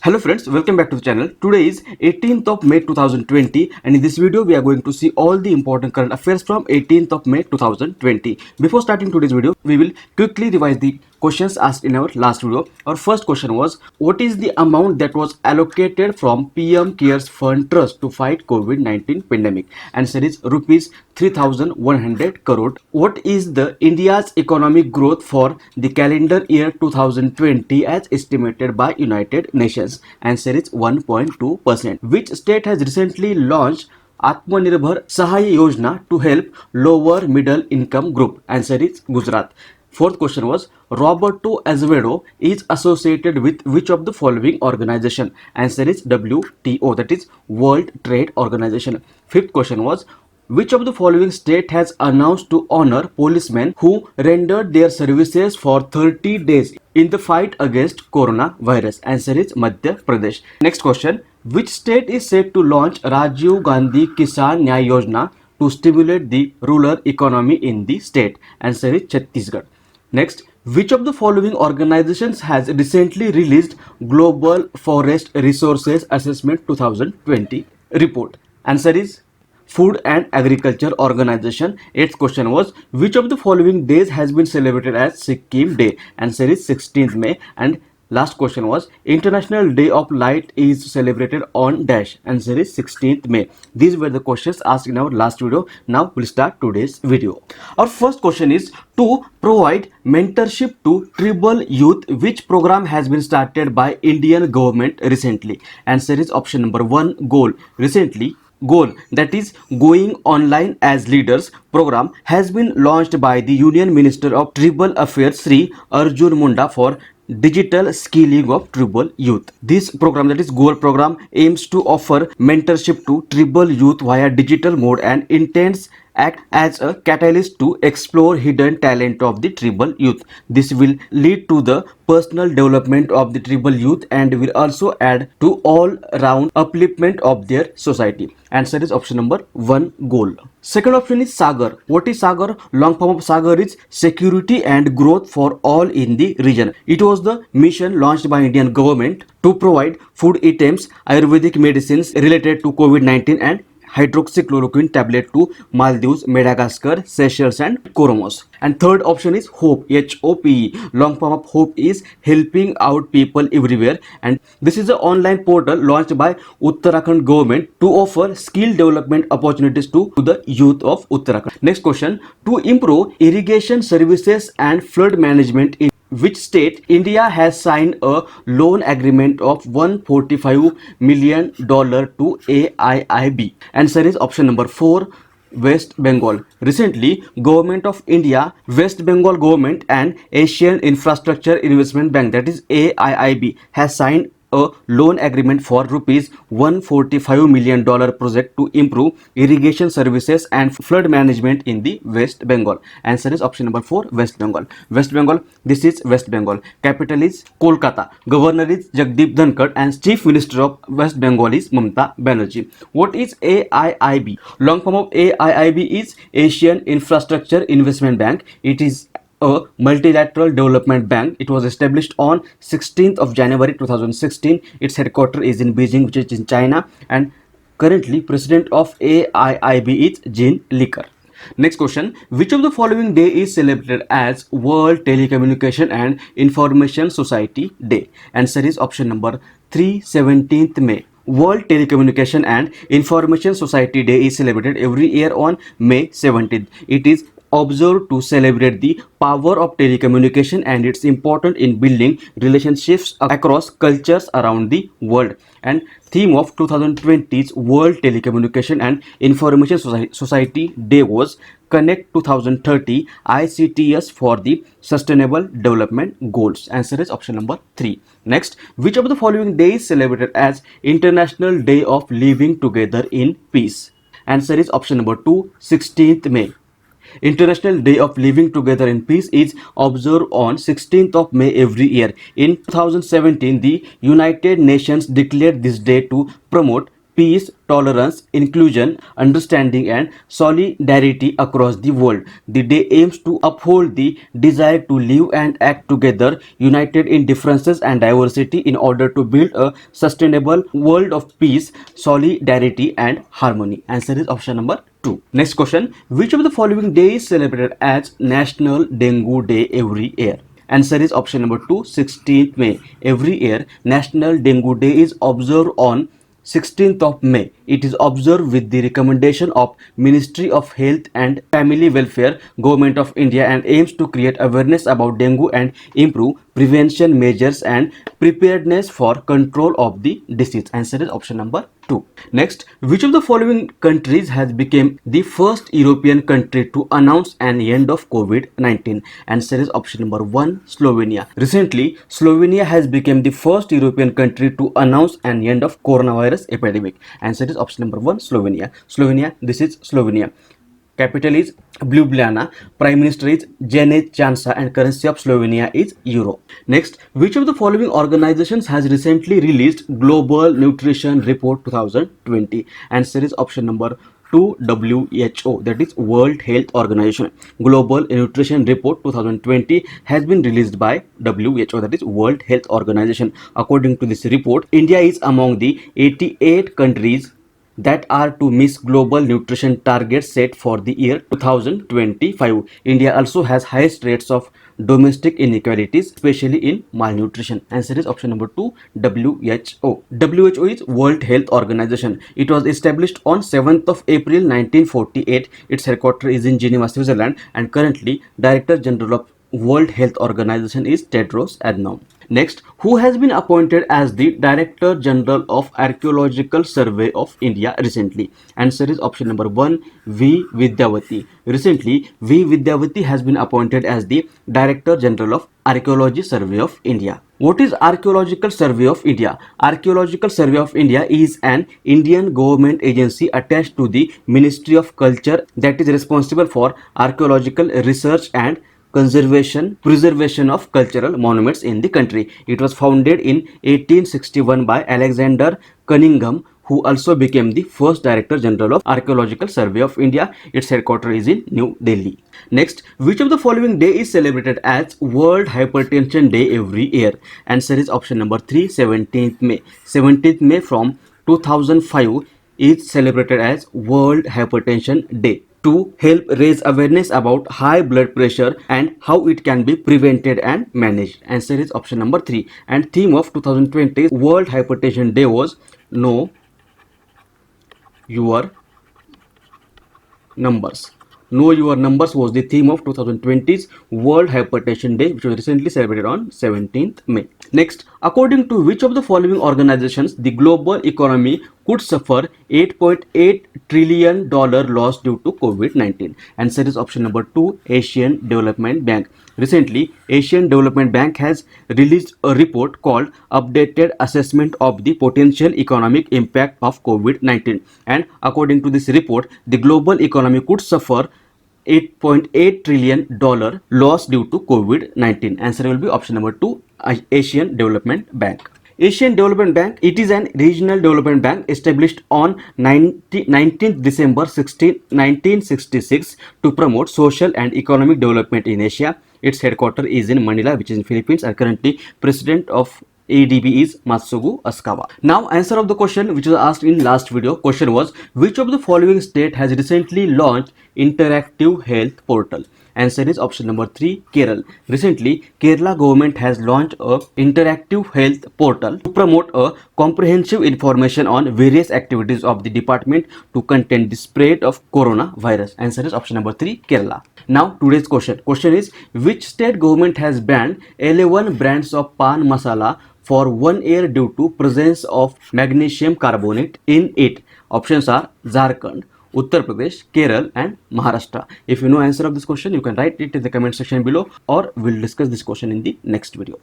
Hello friends, welcome back to the channel. Today is 18th of May 2020 and in this video we are going to see all the important current affairs from 18th of May 2020. Before starting today's video, we will quickly revise the questions asked in our last video. Our first question was, what is the amount that was allocated from PM Cares Fund Trust to fight COVID-19 pandemic? Answer is rupees 3,100 crore. What is the India's economic growth for the calendar year 2020 as estimated by United Nations? Answer is 1.2%. Which state has recently launched Atmanirbhar Sahaya Yojana to help lower middle income group? Answer is Gujarat. Fourth question was, Roberto Azevedo is associated with which of the following organization? Answer is WTO, that is World Trade Organization. Fifth question was, which of the following state has announced to honor policemen who rendered their services for 30 days in the fight against coronavirus? Answer is Madhya Pradesh. Next question, which state is said to launch Rajiv Gandhi Kisan Nyay Yojana to stimulate the rural economy in the state? Answer is Chhattisgarh. Next, which of the following organizations has recently released Global Forest Resources Assessment 2020 report? Answer is Food and Agriculture Organization. Eighth question was, which of the following days has been celebrated as Sikkim Day? Answer is 16th May. And last question was, International Day of Light is celebrated on dash. Answer is 16th May. These were the questions asked in our last video. Now we'll start today's video. Our first question is, to provide mentorship to tribal youth, which program has been started by Indian government recently? Answer is option number 1, GOAL. GOAL, that is Going Online as Leaders program, has been launched by the Union Minister of Tribal Affairs Sri Arjun Munda for digital skilling of tribal youth. This program, that is GOAL program, aims to offer mentorship to tribal youth via digital mode and intends act as a catalyst to explore hidden talent of the tribal youth. This will lead to the personal development of the tribal youth and will also add to all-round upliftment of their society. Answer is option number 1, GOAL. Second option is SAGAR. What is SAGAR? Long form of SAGAR is Security and Growth for All in the Region. It was the mission launched by Indian government to provide food items, Ayurvedic medicines related to COVID-19 and hydroxychloroquine tablet to Maldives, Madagascar, Seychelles and Comoros. And third option is HOPE, HOPE. Long form of HOPE is Helping Out People Everywhere, and this is an online portal launched by Uttarakhand government to offer skill development opportunities to the youth of Uttarakhand. Next question, to improve irrigation services and flood management in which state India has signed a loan agreement of $145 million to AIIB? Answer is option number 4, West Bengal. Recently, Government of India, West Bengal government and Asian Infrastructure Investment Bank, that is AIIB, has signed a loan agreement for rupees $145 million project to improve irrigation services and flood management in the West Bengal. Answer is option number 4, West Bengal. West Bengal, this is West Bengal. Capital is Kolkata. Governor is Jagdeep Dhankad and Chief Minister of West Bengal is Mamata Banerjee. What is AIIB? Long form of AIIB is Asian Infrastructure Investment Bank. It is a multilateral development bank. It was established on 16th of January 2016. Its headquarters is in Beijing, which is in China, and currently president of AIIB is Jean Licker. Next question, which of the following day is celebrated as World Telecommunication and Information Society Day? Answer is option number 3, 17th May. World Telecommunication and Information Society Day is celebrated every year on May 17th. It is observed to celebrate the power of telecommunication and its importance in building relationships across cultures around the world. And theme of 2020's World Telecommunication and Information Society Day was Connect 2030 ICTS for the Sustainable Development Goals. Answer is option number 3. Next, which of the following days is celebrated as International Day of Living Together in Peace? Answer is option number 2, 16th May. International Day of Living Together in Peace is observed on 16th of May every year. In 2017, the United Nations declared this day to promote peace, tolerance, inclusion, understanding, and solidarity across the world. The day aims to uphold the desire to live and act together, united in differences and diversity, in order to build a sustainable world of peace, solidarity, and harmony. Answer is option number 2. Next question. Which of the following day is celebrated as National Dengue Day every year? Answer is option number 2, 16th May. Every year, National Dengue Day is observed on 16th of May. It is observed with the recommendation of Ministry of Health and Family Welfare, Government of India, and aims to create awareness about dengue and improve prevention measures and preparedness for control of the disease. Answer is option number 2. Next, which of the following countries has become the first European country to announce an end of COVID-19? Answer is option number 1, Slovenia. Recently, Slovenia has become the first European country to announce an end of coronavirus epidemic. Answer is option number 1, Slovenia. This is Slovenia. Capital is Ljubljana. Prime Minister is Janez Janša, and currency of Slovenia is euro. Next, which of the following organizations has recently released Global Nutrition Report 2020? Answer is option number 2, WHO, that is World Health Organization. Global Nutrition Report 2020 has been released by WHO, that is World Health Organization. According to this report, India is among the 88 countries that are to miss global nutrition targets set for the year 2025. India also has highest rates of domestic inequalities, especially in malnutrition. Answer is option number 2, WHO. WHO is World Health Organization. It was established on 7th of April 1948. Its headquarters is in Geneva, Switzerland, and currently Director General of World Health Organization is Tedros Adhanom. Next, who has been appointed as the Director General of Archaeological Survey of India recently? Answer is option number 1, V. Vidyavati. Recently, V. Vidyavati has been appointed as the Director General of Archaeology Survey of India. What is Archaeological Survey of India? Archaeological Survey of India is an Indian government agency attached to the Ministry of Culture that is responsible for archaeological research and preservation of cultural monuments in the country. It was founded in 1861 by Alexander Cunningham, who also became the first Director General of Archaeological Survey of India. Its headquarters is in New Delhi. Next, which of the following day is celebrated as World Hypertension Day every year? Answer is option number 3, 17th May. 17th May from 2005 is celebrated as World Hypertension Day to help raise awareness about high blood pressure and how it can be prevented and managed. Answer is option number 3. And theme of 2020 World Hypertension Day was Know Your Numbers. Know Your Numbers was the theme of 2020's World Hypertension Day, which was recently celebrated on 17th May. Next, according to which of the following organizations the global economy could suffer $8.8 trillion loss due to COVID-19? Answer is option number 2, Asian Development Bank. Recently, Asian Development Bank has released a report called Updated Assessment of the Potential Economic Impact of COVID-19. And according to this report, the global economy could suffer $8.8 trillion loss due to COVID-19. Answer will be option number 2, Asian Development Bank. Asian Development Bank, it is an regional development bank established on 19th December 1966 to promote social and economic development in Asia. Its headquarters is in Manila, which is in Philippines, and currently President of ADB is Matsugu Asukawa. Now, answer of the question which was asked in last video. Question was, which of the following state has recently launched interactive health portal? Answer is option number 3, Kerala. Recently, Kerala government has launched a interactive health portal to promote a comprehensive information on various activities of the department to contain the spread of coronavirus. Answer is option number 3, Kerala. Now, today's question. Question is, which state government has banned 11 brands of pan masala for 1 year due to presence of magnesium carbonate in it? Options are Jharkhand, Uttar Pradesh, Kerala, and Maharashtra. If you know answer of this question, you can write it in the comment section below, or we'll discuss this question in the next video.